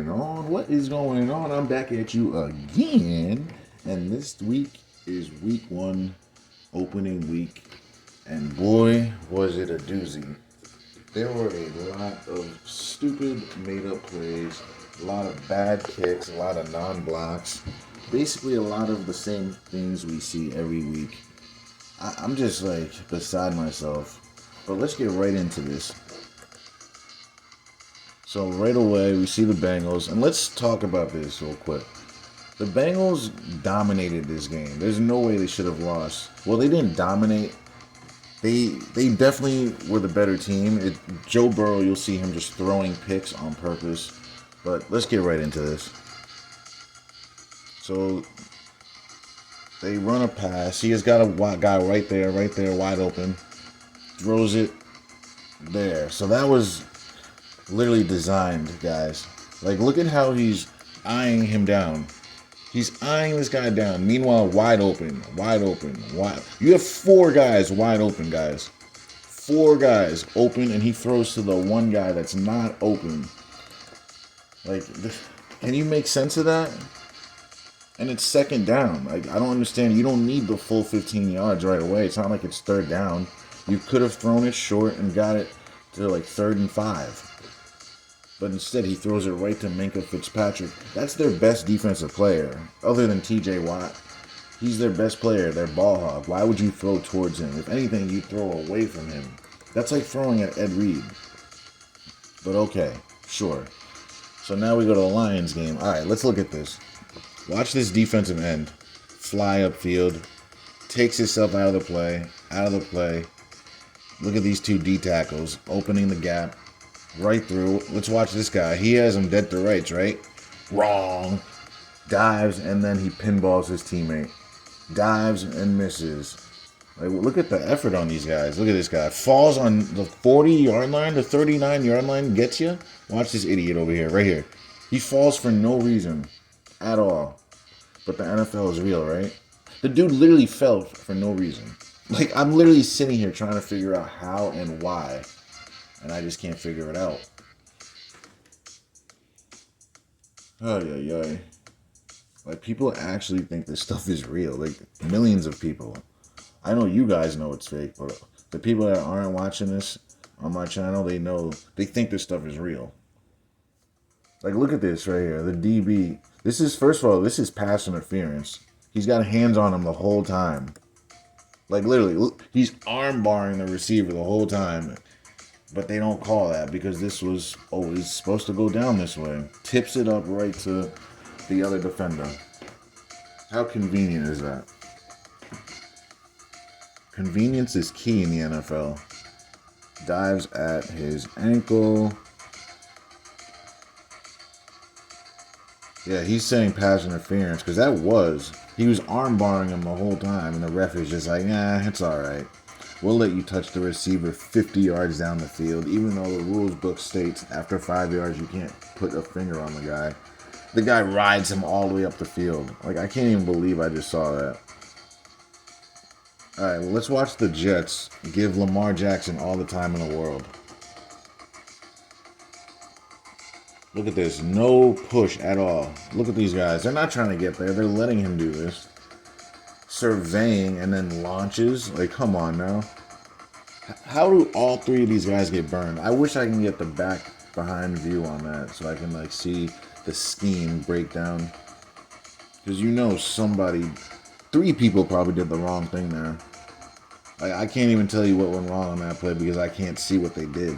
going on? What is going on? I'm back at you again. And this week is week one, opening week. And boy, was it a doozy. There were a lot of stupid made up plays, a lot of bad kicks, a lot of non blocks. Basically, a lot of the same things we see every week. I'm just like beside myself. But let's get right into this. So right away we see the Bengals, and let's talk about this real quick. The Bengals dominated this game. There's no way they should have lost. Well, they didn't dominate. They definitely were the better team. Joe Burrow, you'll see him just throwing picks on purpose. But let's get right into this. So they run a pass. He has got a guy right there, wide open. Throws it there. So that was literally designed, guys. Like, look at how he's eyeing him down. He's eyeing this guy down. Meanwhile, wide open. You have four guys wide open, guys. Four guys open, and he throws to the one guy that's not open. Like, can you make sense of that? And it's second down. Like, I don't understand. You don't need the full 15 yards right away. It's not like it's third down. You could have thrown it short and got it to like 3rd and 5. But instead, he throws it right to Minkah Fitzpatrick. That's their best defensive player, other than TJ Watt. He's their best player, their ball hog. Why would you throw towards him? If anything, you throw away from him. That's like throwing at Ed Reed. But okay, sure. So now we go to the Lions game. All right, let's look at this. Watch this defensive end fly upfield, takes himself out of the play. Look at these two D tackles opening the gap. Right through. Let's watch this guy. He has him dead to rights, right? Wrong. Dives, and then he pinballs his teammate. Dives and misses. Like, look at the effort on these guys. Look at this guy. Falls on the 40-yard line, the 39-yard line. Gets you. Watch this idiot over here, right here. He falls for no reason at all. But the NFL is real, right? The dude literally fell for no reason. Like, I'm literally sitting here trying to figure out how and why. And I just can't figure it out. Ay. Like, people actually think this stuff is real. Like, millions of people. I know you guys know it's fake, but the people that aren't watching this on my channel, they think this stuff is real. Like, look at this right here. The DB. First of all, this is pass interference. He's got hands on him the whole time. Like, literally, look, he's arm barring the receiver the whole time. But they don't call that because this was always supposed to go down this way. Tips it up right to the other defender. How convenient is that? Convenience is key in the NFL. Dives at his ankle. Yeah, he's saying pass interference because he was arm barring him the whole time, and the ref is just like, nah, it's all right. We'll let you touch the receiver 50 yards down the field, even though the rules book states after 5 yards you can't put a finger on the guy. The guy rides him all the way up the field. Like, I can't even believe I just saw that. All right, well, let's watch the Jets give Lamar Jackson all the time in the world. Look at this. No push at all. Look at these guys. They're not trying to get there. They're letting him do this. Surveying and then launches. Like, come on now. How do all three of these guys get burned? I wish I can get the back behind view on that so I can like see the scheme breakdown. Because three people probably did the wrong thing there. Like, I can't even tell you what went wrong on that play because I can't see what they did.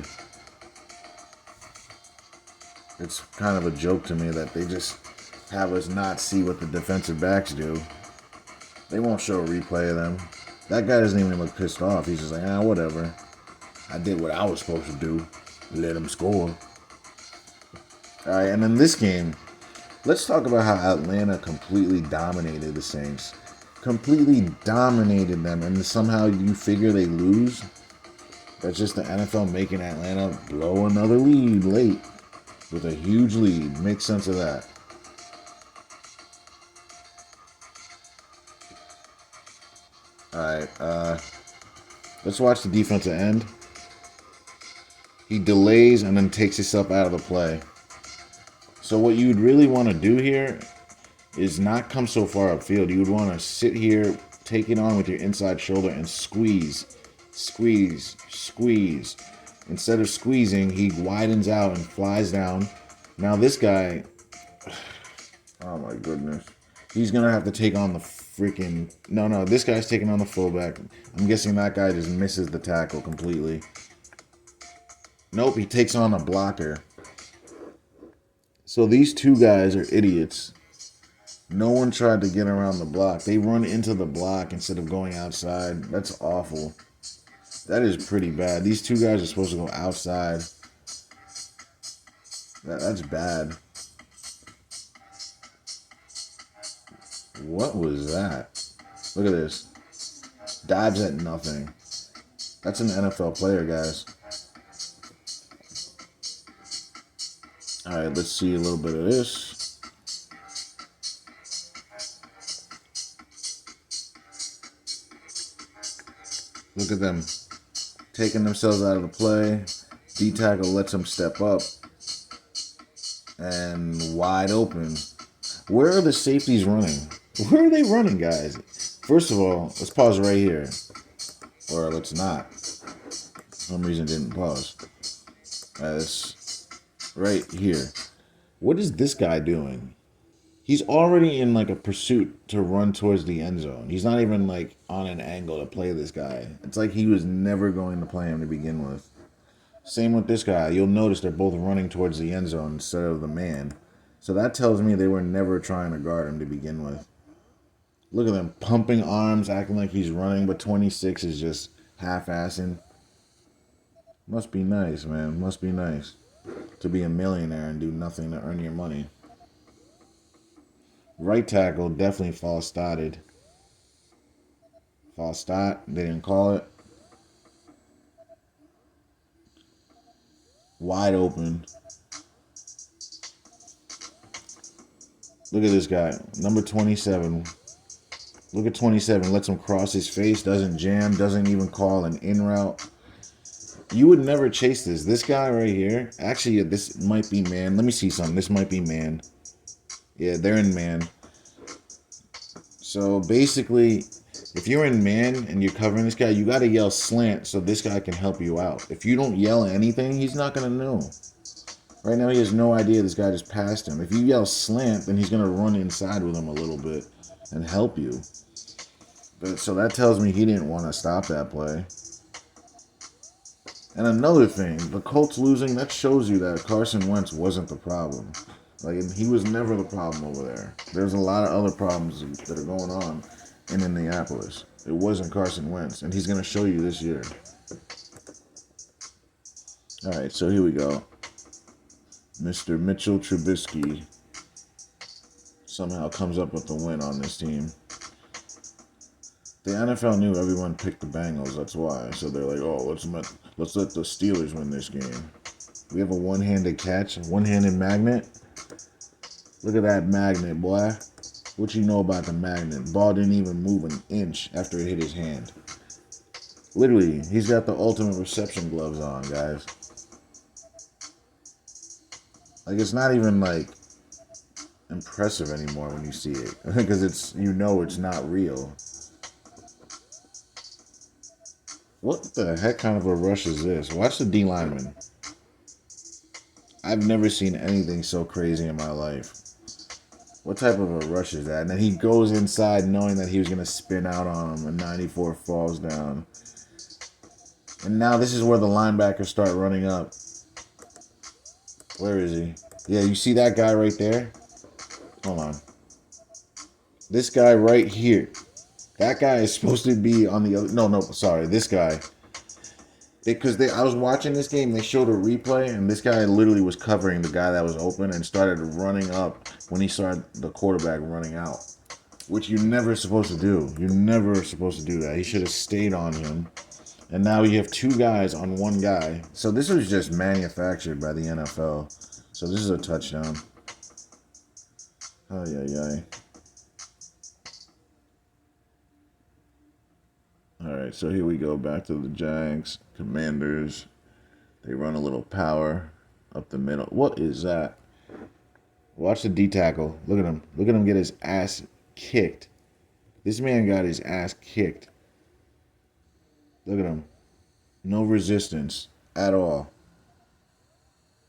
It's kind of a joke to me that they just have us not see what the defensive backs do. They won't show a replay of them. That guy doesn't even look pissed off. He's just like, whatever. I did what I was supposed to do. Let him score. All right, and in this game, let's talk about how Atlanta completely dominated the Saints. Completely dominated them, and somehow you figure they lose? That's just the NFL making Atlanta blow another lead late with a huge lead. Make sense of that. Alright, let's watch the defensive end. He delays and then takes himself out of the play. So what you would really want to do here is not come so far upfield. You would want to sit here, take it on with your inside shoulder, and squeeze, squeeze, squeeze. Instead of squeezing, he widens out and flies down. Now this guy, oh my goodness, he's gonna have to take on the freaking. No, this guy's taking on the fullback. I'm guessing that guy just misses the tackle completely. Nope, he takes on a blocker. So these two guys are idiots. No one tried to get around the block. They run into the block instead of going outside. That's awful. That is pretty bad. These two guys are supposed to go outside. That's bad. What was that? Look at this. Dives at nothing. That's an NFL player, guys. Alright, let's see a little bit of this. Look at them taking themselves out of the play. D-tackle lets them step up. And wide open. Where are the safeties running? Where are they running, guys? First of all, let's pause right here. Or let's not. For some reason it didn't pause. That's right here. What is this guy doing? He's already in like a pursuit to run towards the end zone. He's not even like on an angle to play this guy. It's like he was never going to play him to begin with. Same with this guy. You'll notice they're both running towards the end zone instead of the man. So that tells me they were never trying to guard him to begin with. Look at them pumping arms, acting like he's running, but 26 is just half-assing. Must be nice, man. Must be nice to be a millionaire and do nothing to earn your money. Right tackle, definitely false started. False start. They didn't call it. Wide open. Look at this guy. Number 27. Look at 27. Lets him cross his face. Doesn't jam. Doesn't even call an in route. You would never chase this. This guy right here. Actually, this might be man. Let me see something. This might be man. Yeah, they're in man. So basically, if you're in man and you're covering this guy, you got to yell slant so this guy can help you out. If you don't yell anything, he's not going to know. Right now, he has no idea this guy just passed him. If you yell slant, then he's going to run inside with him a little bit and help you. But so that tells me he didn't want to stop that play. And another thing, the Colts losing, that shows you that Carson Wentz wasn't the problem. Like, he was never the problem over there. There's a lot of other problems that are going on in Indianapolis. It wasn't Carson Wentz, and he's going to show you this year. All right, so here we go. Mr. Mitchell Trubisky somehow comes up with the win on this team. The NFL knew everyone picked the Bengals, that's why. So they're like, oh, let's let the Steelers win this game. We have a one-handed catch, a one-handed magnet. Look at that magnet, boy. What you know about the magnet? Ball didn't even move an inch after it hit his hand. Literally, he's got the ultimate reception gloves on, guys. Like, it's not even, like, impressive anymore when you see it. Because it's, you know it's not real. What the heck kind of a rush is this? Watch the D lineman. I've never seen anything so crazy in my life. What type of a rush is that? And then he goes inside knowing that he was going to spin out on him, and 94 falls down. And now this is where the linebackers start running up. Where is he? Yeah, you see that guy right there? Hold on. This guy right here. That guy is supposed to be on the other... No, sorry. This guy. Because I was watching this game, they showed a replay, and this guy literally was covering the guy that was open and started running up when he saw the quarterback running out. Which you're never supposed to do. You're never supposed to do that. He should have stayed on him. And now you have two guys on one guy. So this was just manufactured by the NFL. So this is a touchdown. Ay, ay, ay. All right, so here we go back to the Jags, Commanders. They run a little power up the middle. What is that? Watch the D tackle. Look at him. Look at him get his ass kicked. This man got his ass kicked. Look at him. No resistance at all.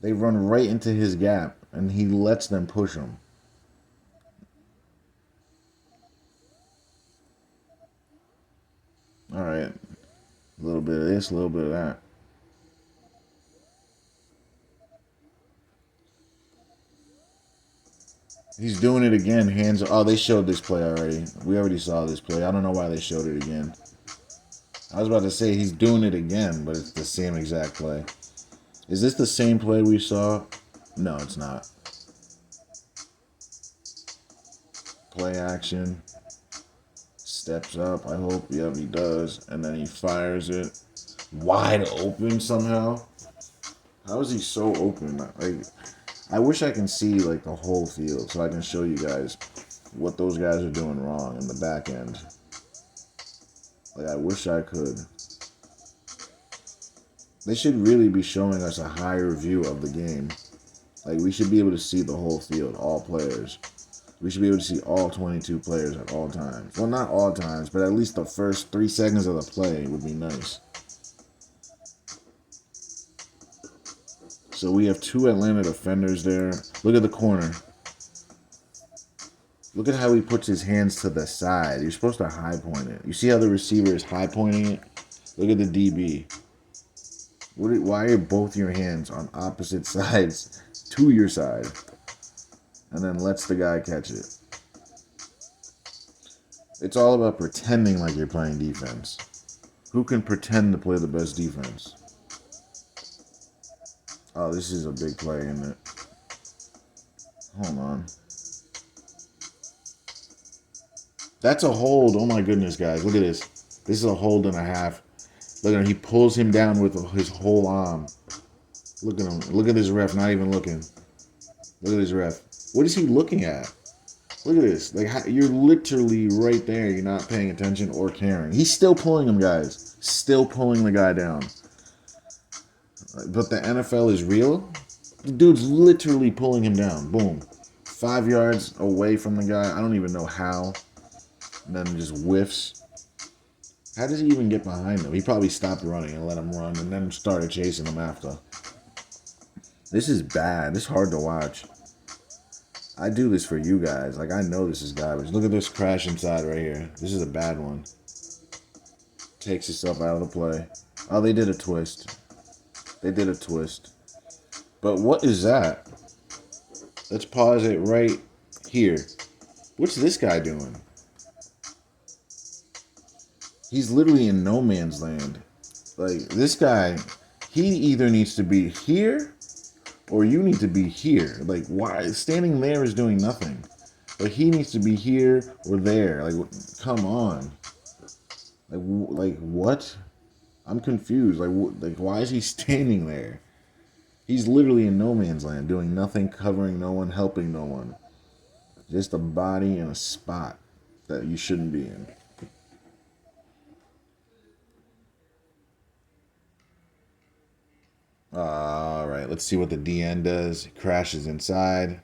They run right into his gap, and he lets them push him. All right. A little bit of this, a little bit of that. He's doing it again. Hands. Oh, they showed this play already. We already saw this play. I don't know why they showed it again. I was about to say he's doing it again, but it's the same exact play. Is this the same play we saw? No, it's not. Play action. Steps up, I hope. Yep, he does. And then he fires it. Wide open somehow. How is he so open? Like, I wish I can see like the whole field so I can show you guys what those guys are doing wrong in the back end. Like, I wish I could. They should really be showing us a higher view of the game. Like, we should be able to see the whole field, all players. We should be able to see all 22 players at all times. Well, not all times, but at least the first 3 seconds of the play would be nice. So we have 2 Atlanta defenders there. Look at the corner. Look at how he puts his hands to the side. You're supposed to high point it. You see how the receiver is high pointing it? Look at the DB. Why are both your hands on opposite sides to your side? And then lets the guy catch it. It's all about pretending like you're playing defense. Who can pretend to play the best defense? Oh, this is a big play, isn't it? Hold on. That's a hold. Oh my goodness, guys. Look at this. This is a hold and a half. Look at him. He pulls him down with his whole arm. Look at him. Look at this ref not even looking. Look at this ref. What is he looking at? Look at this. Like, you're literally right there. You're not paying attention or caring. He's still pulling him, guys. Still pulling the guy down. But the NFL is real. The dude's literally pulling him down. Boom. 5 yards away from the guy. I don't even know how. And then just whiffs. How does he even get behind him? He probably stopped running and let him run and then started chasing him after. This is bad. This is hard to watch. I do this for you guys. Like, I know this is garbage. Look at this crash inside right here. This is a bad one. Takes himself out of the play. Oh, they did a twist. They did a twist. But what is that? Let's pause it right here. What's this guy doing? He's literally in no man's land. Like, this guy, he either needs to be here or you need to be here. Like, why? Standing there is doing nothing. But he needs to be here or there. Like, come on. Like what? I'm confused. Like, why is he standing there? He's literally in no man's land, doing nothing, covering no one, helping no one. Just a body in a spot that you shouldn't be in. All right, let's see what the DN does. It crashes inside.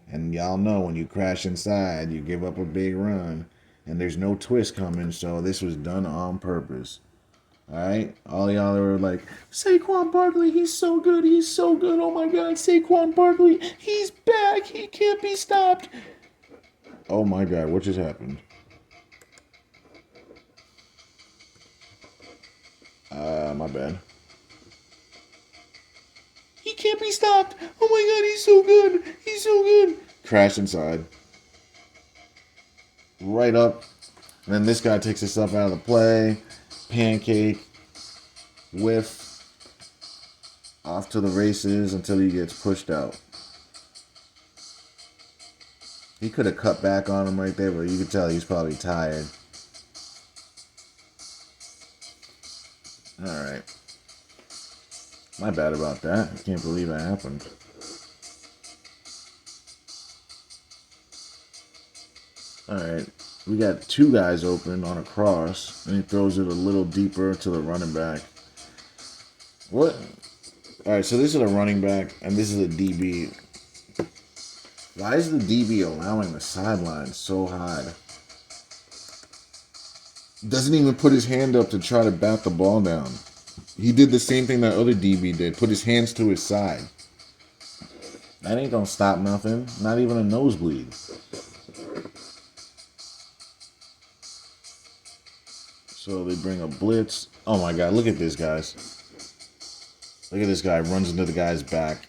And y'all know when you crash inside, you give up a big run. And there's no twist coming, so this was done on purpose. All right? All y'all are like, Saquon Barkley, he's so good, he's so good. Oh my God, Saquon Barkley, he's back. He can't be stopped. Oh my God, what just happened? My bad. He can't be stopped. Oh my God, he's so good. He's so good. Crash inside. Right up. And then this guy takes himself out of the play. Pancake. Whiff. Off to the races until he gets pushed out. He could have cut back on him right there, but you could tell he's probably tired. Alright. My bad about that. I can't believe that happened. Alright. We got 2 guys open on a cross, and he throws it a little deeper to the running back. What? Alright, so this is a running back, and this is a DB. Why is the DB allowing the sideline so high? Doesn't even put his hand up to try to bat the ball down. He did the same thing that other DB did. Put his hands to his side. That ain't gonna stop nothing. Not even a nosebleed. So they bring a blitz. Oh my god, look at this, guys. Look at this guy. Runs into the guy's back.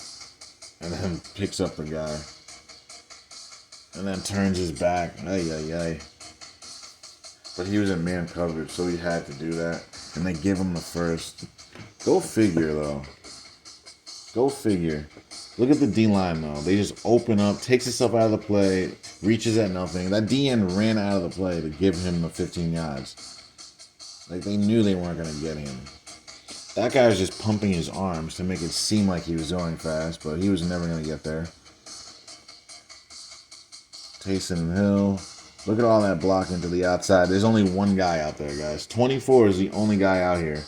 And then picks up the guy. And then turns his back. Ay, ay, ay. But he was in man coverage, so he had to do that. And they give him the first. Go figure, though. Go figure. Look at the D-line, though. They just open up, takes himself out of the play, reaches at nothing. That DN ran out of the play to give him the 15 yards. Like, they knew they weren't going to get him. That guy was just pumping his arms to make it seem like he was going fast, but he was never going to get there. Taysom Hill. Look at all that blocking to the outside. There's only one guy out there, guys. 24 is the only guy out here.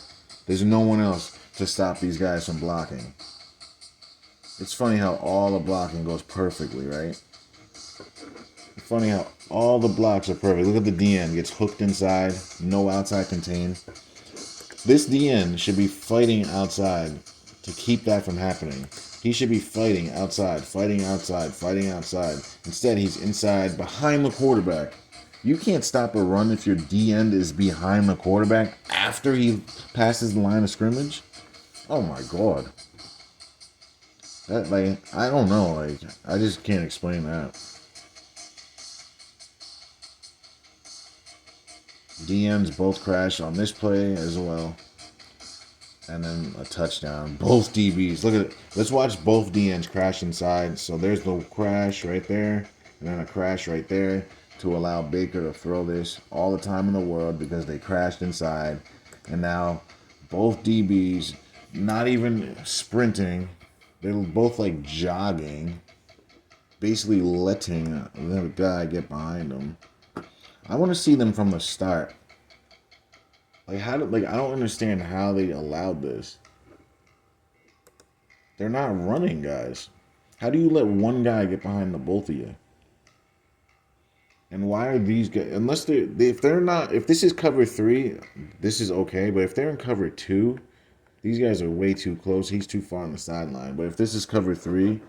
There's no one else to stop these guys from blocking. It's funny how all the blocking goes perfectly, right? It's funny how all the blocks are perfect. Look at the DN. Gets hooked inside. No outside contained. This DN should be fighting outside to keep that from happening. He should be fighting outside, fighting outside, fighting outside. Instead, he's inside, behind the quarterback. You can't stop a run if your D end is behind the quarterback after he passes the line of scrimmage. Oh my god. That, like, I don't know. Like, I just can't explain that. DNs both crash on this play as well. And then a touchdown. Both DBs. Look at it. Let's watch both DNs crash inside. So there's the crash right there. And then a crash right there to allow Baker to throw this all the time in the world because they crashed inside. And now both DBs not even sprinting. They're both like jogging. Basically letting the guy get behind them. I want to see them from the start. Like I don't understand how they allowed this. They're not running, guys. How do you let one guy get behind the both of you? And why are these guys? If this is cover 3, this is okay. But if they're in cover 2, these guys are way too close. He's too far on the sideline. But if this is cover 3,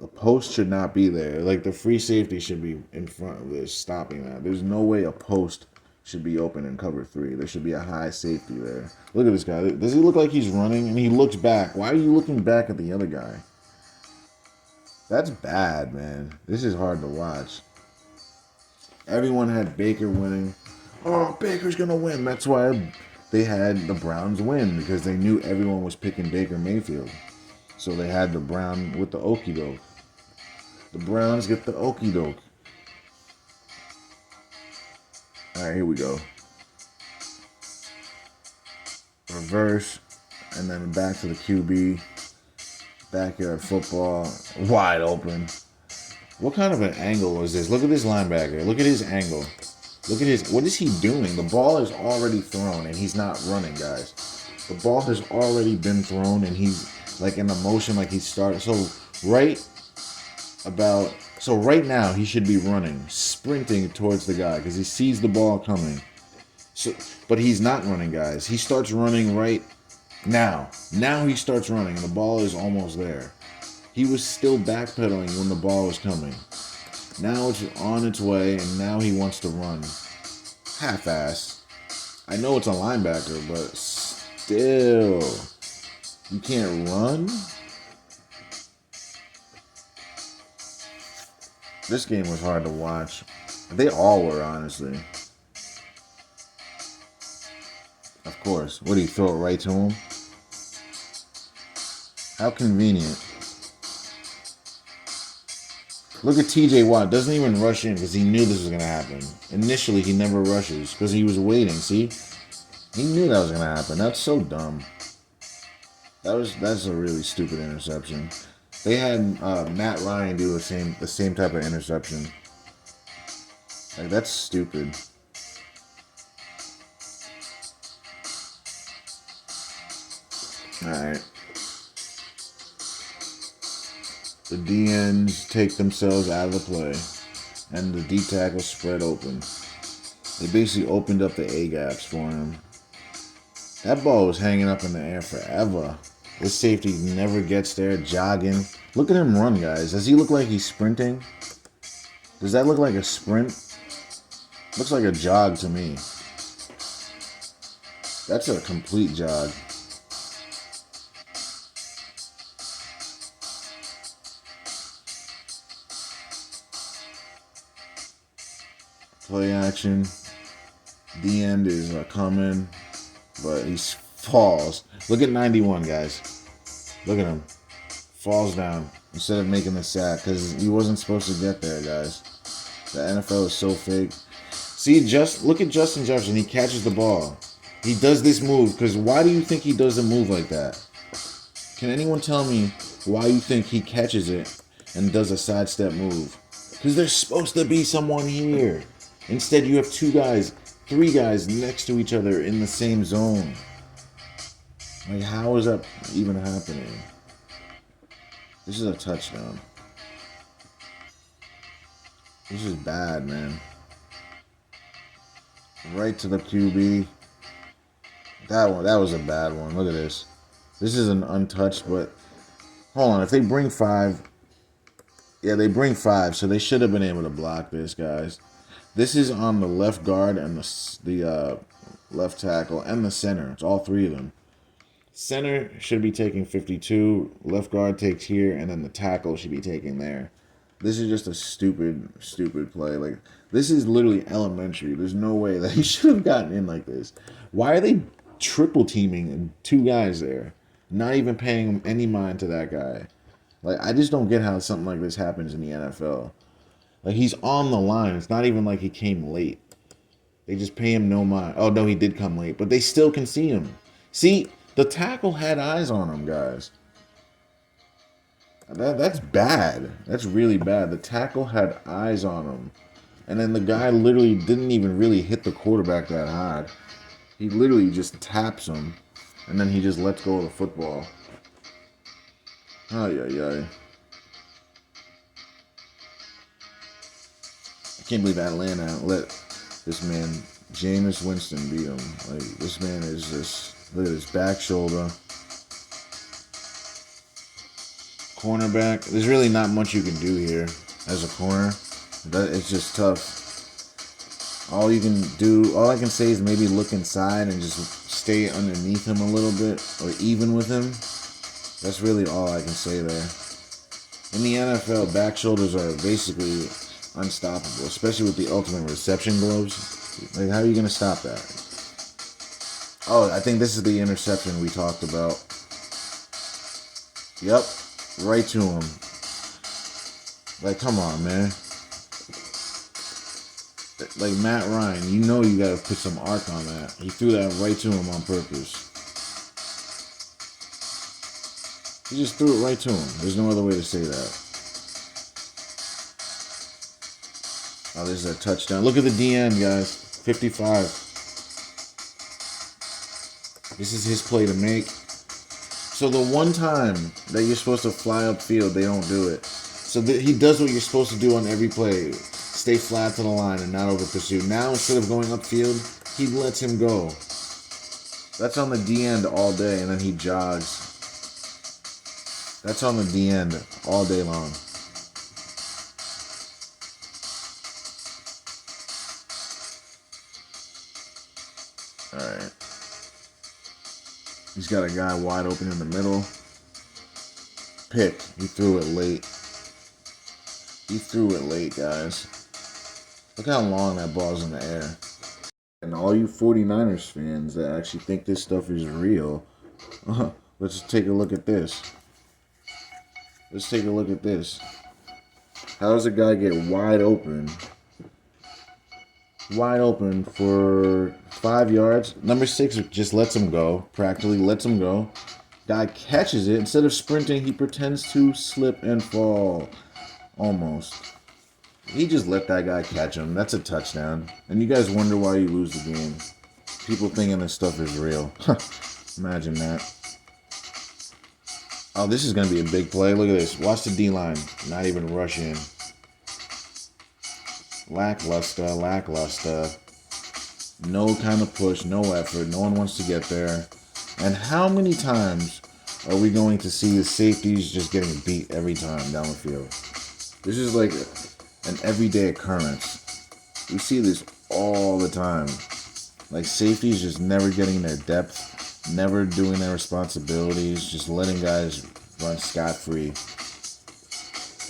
a post should not be there. Like the free safety should be in front of this, stopping that. There's no way a post should be open in cover 3. There should be a high safety there. Look at this guy. Does he look like he's running? And he looks back. Why are you looking back at the other guy? That's bad, man. This is hard to watch. Everyone had Baker winning. Oh, Baker's going to win. That's why they had the Browns win, because they knew everyone was picking Baker Mayfield. So they had the Brown with the okie doke. The Browns get the okie doke. All right, here we go. Reverse, and then back to the QB. Backyard football, wide open. What kind of an angle was this? Look at this linebacker. Look at his angle. Look at his. What is he doing? The ball is already thrown, and he's not running, guys. The ball has already been thrown, and he's like in the motion, like he's starting. So right now, he should be running, sprinting towards the guy because he sees the ball coming. So, but he's not running, guys. He starts running right now. Now he starts running, and the ball is almost there. He was still backpedaling when the ball was coming. Now it's on its way, and now he wants to run. Half-ass. I know it's a linebacker, but still. You can't run? This game was hard to watch. They all were, honestly. Of course. What, do you throw it right to him? How convenient. Look at TJ Watt. Doesn't even rush in because he knew this was going to happen. Initially, he never rushes because he was waiting. See? He knew that was going to happen. That's so dumb. That's a really stupid interception. They had Matt Ryan do the same type of interception. Like, that's stupid. Alright. The DNs take themselves out of the play, and the D tackle spread open. They basically opened up the A gaps for him. That ball was hanging up in the air forever. This safety never gets there, jogging. Look at him run, guys. Does he look like he's sprinting? Does that look like a sprint? Looks like a jog to me. That's a complete jog. Play action. The end is coming, but he falls. Look at 91, guys. Look at him. Falls down instead of making the sack because he wasn't supposed to get there, guys. The NFL is so fake. See, look at Justin Jefferson. He catches the ball. He does this move because why do you think he does a move like that? Can anyone tell me why you think he catches it and does a sidestep move? Because there's supposed to be someone here. Instead, you have 3 guys next to each other in the same zone. Like, how is that even happening? This is a touchdown. This is bad, man. Right to the QB. That was a bad one. Look at this. This is an untouched, but hold on. If they bring 5, yeah, they bring 5, so they should have been able to block this, guys. This is on the left guard and the left tackle and the center. It's all 3 of them. Center should be taking 52. Left guard takes here, and then the tackle should be taking there. This is just a stupid play. Like, this is literally elementary. There's no way that he should have gotten in like this. Why are they triple teaming 2 guys there? Not even paying any mind to that guy. Like, I just don't get how something like this happens in the NFL. Like, he's on the line. It's not even like he came late. They just pay him no mind. Oh, no, he did come late. But they still can see him. See, the tackle had eyes on him, guys. That's bad. That's really bad. The tackle had eyes on him. And then the guy literally didn't even really hit the quarterback that hard. He literally just taps him. And then he just lets go of the football. Ay, ay, ay. I can't believe Atlanta let this man, Jameis Winston, beat him. Like, this man is just, look at his back shoulder. Cornerback. There's really not much you can do here as a corner. It's just tough. All I can say is maybe look inside and just stay underneath him a little bit or even with him. That's really all I can say there. In the NFL, back shoulders are basically unstoppable, especially with the ultimate reception gloves. Like, how are you going to stop that? Oh, I think this is the interception we talked about. Yep, right to him. Like, come on, man. Like, Matt Ryan, you know you got to put some arc on that. He threw that right to him on purpose. He just threw it right to him. There's no other way to say that. Oh, this is a touchdown. Look at the DN, guys. 55. This is his play to make. So the one time that you're supposed to fly upfield, they don't do it. So he does what you're supposed to do on every play. Stay flat to the line and not over pursue. Now, instead of going upfield, he lets him go. That's on the D end all day, and then he jogs. That's on the D end all day long. Alright. He's got a guy wide open in the middle. Pick. He threw it late. He threw it late, guys. Look how long that ball's in the air. And all you 49ers fans that actually think this stuff is real, let's take a look at this. Let's take a look at this. How does a guy get wide open? Wide open for 5 yards. Number 6 just lets him go. Practically lets him go. Guy catches it. Instead of sprinting, he pretends to slip and fall. Almost. He just let that guy catch him. That's a touchdown. And you guys wonder why you lose the game. People thinking this stuff is real. Imagine that. Oh, this is going to be a big play. Look at this. Watch the D-line. Not even rush in. Lackluster, lackluster. No kind of push, no effort. No one wants to get there. And how many times are we going to see the safeties just getting beat every time down the field? This is like an everyday occurrence. We see this all the time. Like safeties just never getting their depth, never doing their responsibilities, just letting guys run scot-free.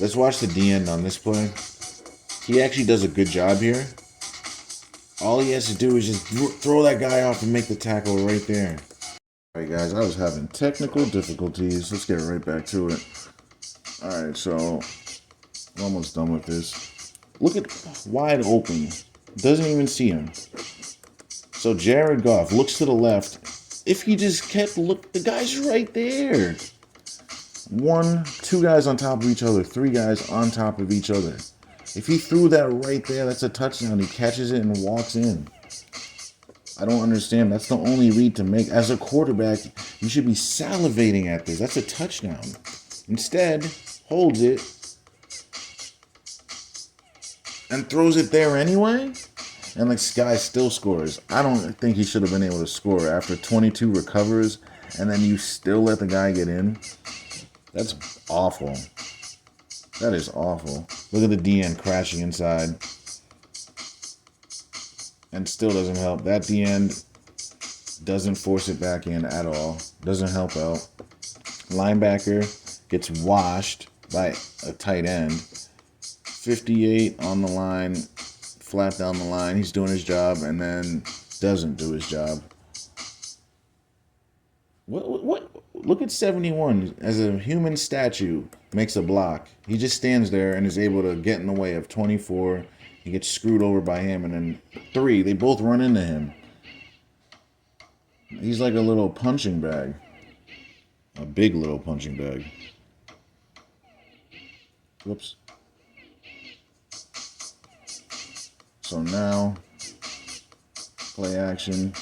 Let's watch the D end on this play. He actually does a good job here. All he has to do is just throw that guy off and make the tackle right there. Alright guys, I was having technical difficulties. Let's get right back to it. Alright, so I'm almost done with this. Look at wide open. Doesn't even see him. So Jared Goff looks to the left. If he just kept the guy's right there. 1, 2 guys on top of each other, 3 guys on top of each other. If he threw that right there, that's a touchdown. He catches it and walks in. I don't understand. That's the only read to make. As a quarterback, you should be salivating at this. That's a touchdown. Instead, holds it and throws it there anyway. And this guy still scores. I don't think he should have been able to score after 22 recovers and then you still let the guy get in. That's awful. That is awful. Look at the DN crashing inside. And still doesn't help. That DN doesn't force it back in at all. Doesn't help out. Linebacker gets washed by a tight end. 58 on the line. Flat down the line. He's doing his job and then doesn't do his job. What? Look at 71 as a human statue makes a block. He just stands there and is able to get in the way of 24. He gets screwed over by him, and then 3, they both run into him. He's like a little punching bag. A big little punching bag. Whoops. So now, play action.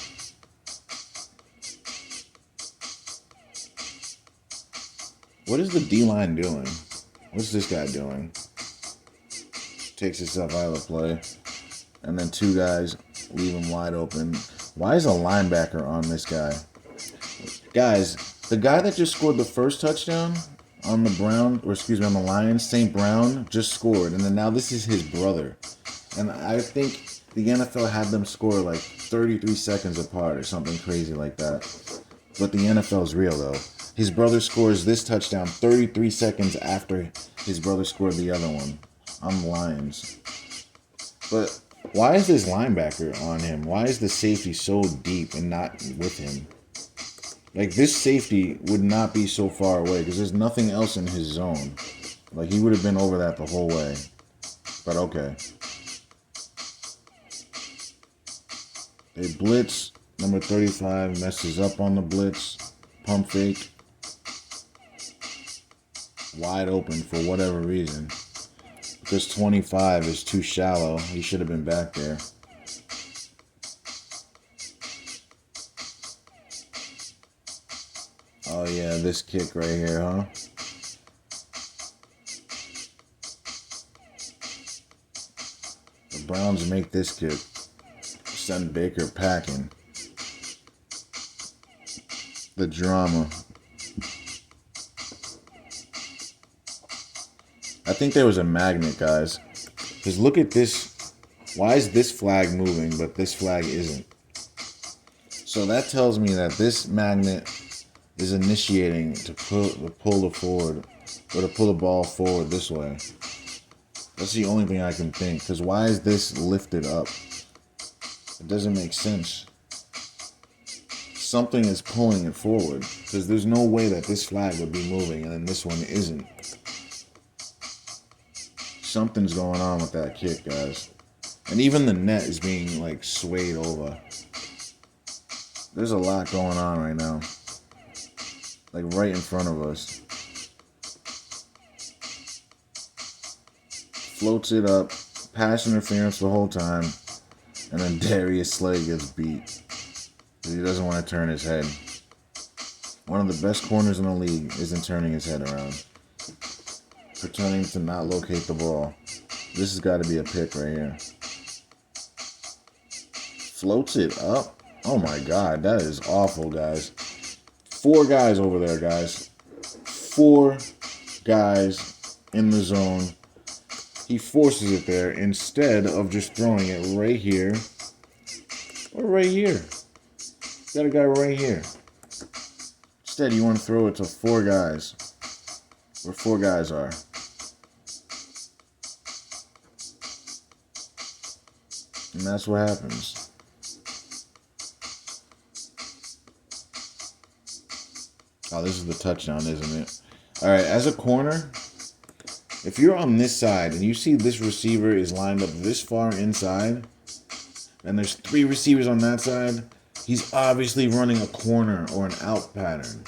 What is the D-line doing? What's this guy doing? Takes himself out of the play. And then 2 guys leave him wide open. Why is a linebacker on this guy? Guys, the guy that just scored the first touchdown on the on the Lions, St. Brown, just scored. And then now this is his brother. And I think the NFL had them score like 33 seconds apart or something crazy like that. But the NFL's real though. His brother scores this touchdown 33 seconds after his brother scored the other one on the Lions. But why is this linebacker on him? Why is the safety so deep and not with him? Like, this safety would not be so far away because there's nothing else in his zone. Like, he would have been over that the whole way. But okay. They blitz. Number 35 messes up on the blitz. Pump fake. Wide open for whatever reason. Because 25 is too shallow. He should have been back there. Oh yeah, this kick right here, huh? The Browns make this kick. Send Baker packing. The drama. I think there was a magnet, guys. Because look at this. Why is this flag moving, but this flag isn't? So that tells me that this magnet is initiating to pull the forward, or to pull the ball forward this way. That's the only thing I can think. Because why is this lifted up? It doesn't make sense. Something is pulling it forward. Because there's no way that this flag would be moving and then this one isn't. Something's going on with that kick, guys. And even the net is being, like, swayed over. There's a lot going on right now. Like, right in front of us. Floats it up. Pass interference the whole time. And then Darius Slay gets beat. Because he doesn't want to turn his head. One of the best corners in the league isn't turning his head around. Pretending to not locate the ball. This has got to be a pick right here. Floats it up. Oh my God, that is awful, guys. 4 guys over there, guys. 4 guys in the zone. He forces it there instead of just throwing it right here. Or right here. Got a guy right here. Instead, you want to throw it to 4 guys. Where 4 guys are. And that's what happens. Oh, this is the touchdown, isn't it? All right, as a corner, if you're on this side and you see this receiver is lined up this far inside, and there's 3 receivers on that side, he's obviously running a corner or an out pattern.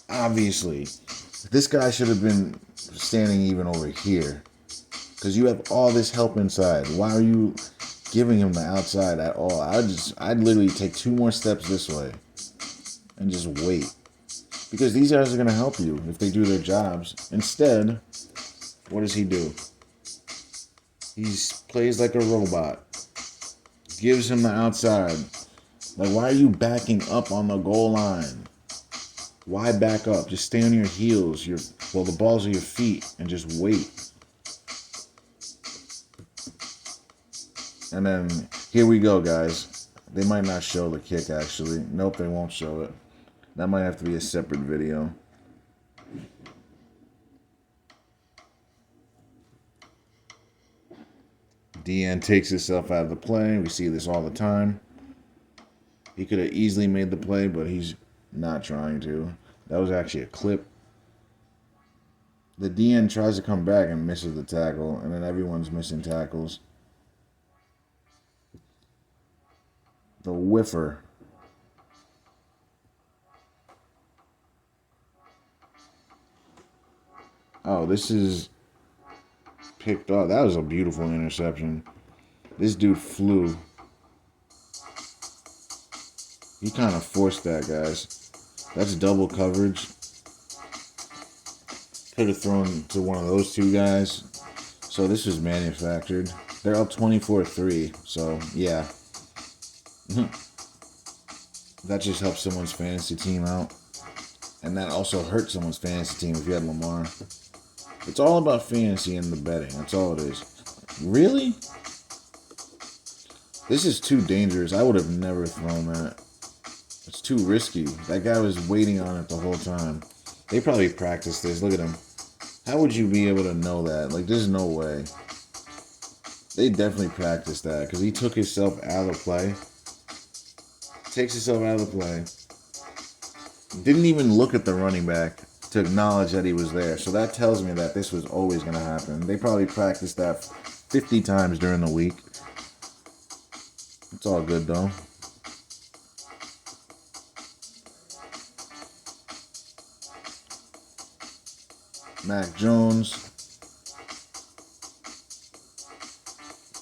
Obviously. This guy should have been standing even over here. Because you have all this help inside. Why are you giving him the outside at all? I'd literally take 2 more steps this way. And just wait. Because these guys are going to help you if they do their jobs. Instead, what does he do? He plays like a robot. Gives him the outside. Like, why are you backing up on the goal line? Why back up? Just stay on your heels. The balls are your feet and just wait. And then, here we go, guys. They might not show the kick, actually. Nope, they won't show it. That might have to be a separate video. Deanne takes himself out of the play. We see this all the time. He could have easily made the play, but he's not trying to. That was actually a clip. The DN tries to come back and misses the tackle, and then everyone's missing tackles. The whiffer. Oh, this is picked up. That was a beautiful interception. This dude flew. He kind of forced that, guys. That's double coverage. Could have thrown to one of those 2 guys. So this was manufactured. They're up 24-3. So, yeah. That just helps someone's fantasy team out. And that also hurts someone's fantasy team if you had Lamar. It's all about fantasy and the betting. That's all it is. Really? This is too dangerous. I would have never thrown that. It's too risky. That guy was waiting on it the whole time. They probably practiced this. Look at him. How would you be able to know that? Like, there's no way. They definitely practiced that because he took himself out of the play. Takes himself out of the play. Didn't even look at the running back to acknowledge that he was there. So that tells me that this was always going to happen. They probably practiced that 50 times during the week. It's all good, though. Mac Jones.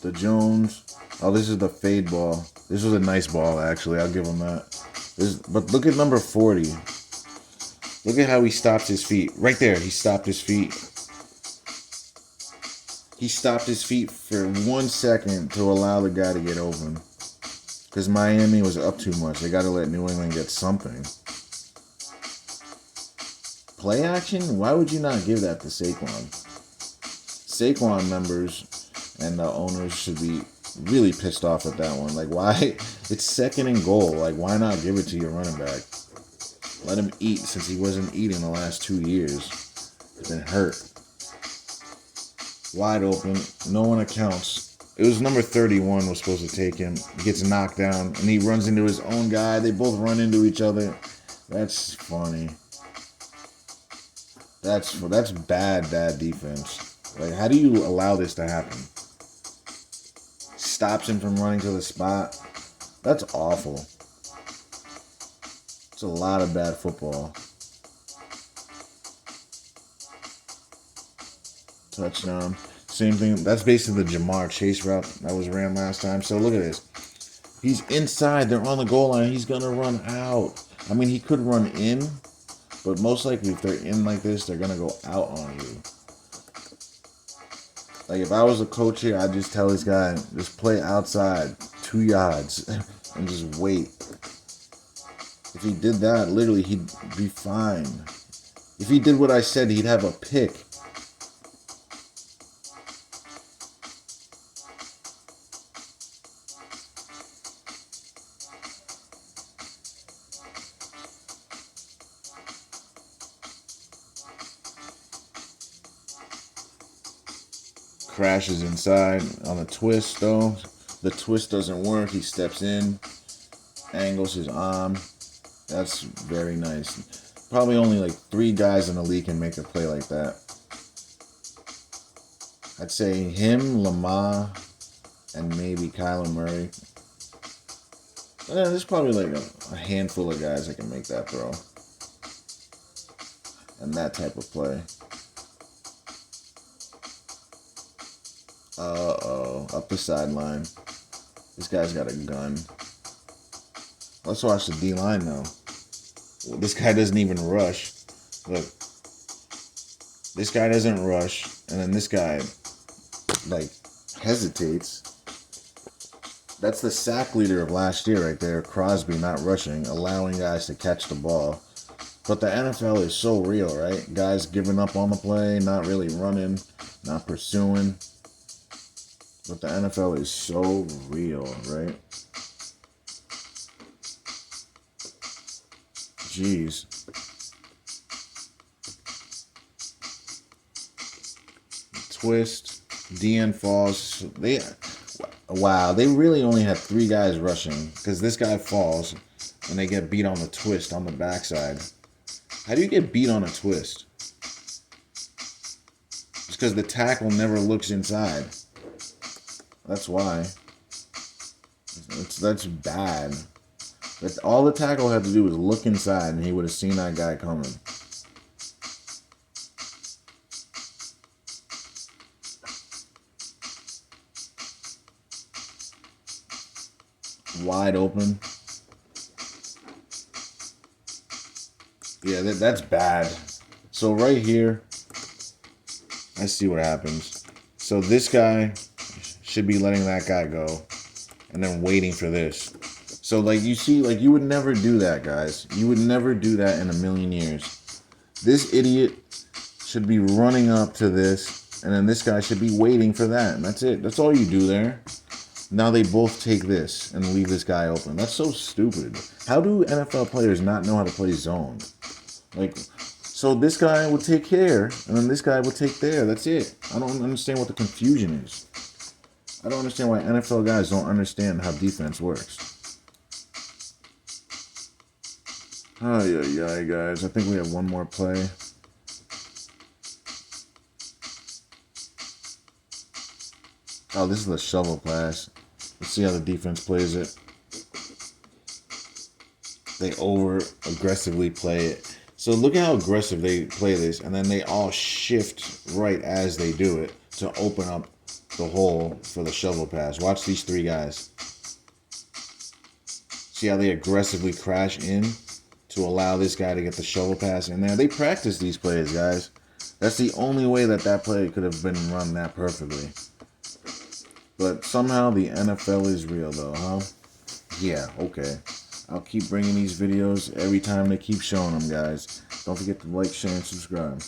The Jones. Oh, this is the fade ball. This was a nice ball, actually. I'll give him that. But look at number 40. Look at how he stopped his feet. Right there, he stopped his feet. He stopped his feet for 1 second to allow the guy to get open. Because Miami was up too much. They got to let New England get something. Play action? Why would you not give that to Saquon? Saquon members and the owners should be really pissed off at that one. Like, why? It's 2nd and goal. Like, why not give it to your running back? Let him eat since he wasn't eating the last 2 years. He's been hurt. Wide open. No one accounts. It was number 31 was supposed to take him. He gets knocked down, and he runs into his own guy. They both run into each other. That's funny. That's bad defense. Like, how do you allow this to happen? Stops him from running to the spot. That's awful. It's a lot of bad football. Touchdown. Same thing. That's basically the Jamar Chase route that was ran last time. So look at this. He's inside. They're on the goal line. He's going to run out. I mean, he could run in, But most likely, if they're in like this, they're gonna go out on you. Like if I was a coach here, I'd just tell this guy, just play outside 2 yards and just wait. If he did that, literally, he'd be fine. If he did what I said, he'd have a pick. Crashes inside on a twist, though. The twist doesn't work. He steps in, angles his arm. That's very nice. Probably only like 3 guys in the league can make a play like that. I'd say him, Lamar, and maybe Kyler Murray. There's probably like a handful of guys that can make that throw. And that type of play. Uh-oh, up the sideline. This guy's got a gun. Let's watch the D-line now. Well, this guy doesn't even rush. Look. This guy doesn't rush. And then this guy, like, hesitates. That's the sack leader of last year right there. Crosby not rushing, allowing guys to catch the ball. But the NFL is so real, right? Guys giving up on the play, not really running, not pursuing. But the NFL is so real, right? Jeez. Twist. DN falls. Wow, they really only had 3 guys rushing because this guy falls and they get beat on the twist on the backside. How do you get beat on a twist? It's because the tackle never looks inside. That's why. That's bad. But all the tackle had to do was look inside and he would have seen that guy coming. Wide open. Yeah, that's bad. So right here, I see what happens. So this guy should be letting that guy go and then waiting for this. So like you see, like you would never do that, guys. You would never do that in a million years. This idiot should be running up to this and then this guy should be waiting for that. And that's it. That's all you do there. Now they both take this and leave this guy open. That's so stupid. How do NFL players not know how to play zone? Like, so this guy will take here, and then this guy will take there. That's it. I don't understand what the confusion is. I don't understand why NFL guys don't understand how defense works. Oh, yeah, guys. I think we have one more play. Oh, this is the shovel pass. Let's see how the defense plays it. They over-aggressively play it. So look at how aggressive they play this, and then they all shift right as they do it to open up the hole for the shovel pass. Watch these 3 guys. See how they aggressively crash in to allow this guy to get the shovel pass in there? They practice these plays, guys. That's the only way that play could have been run that perfectly. But somehow the NFL is real, though, huh? Yeah, okay. I'll keep bringing these videos every time they keep showing them, guys. Don't forget to like, share, and subscribe.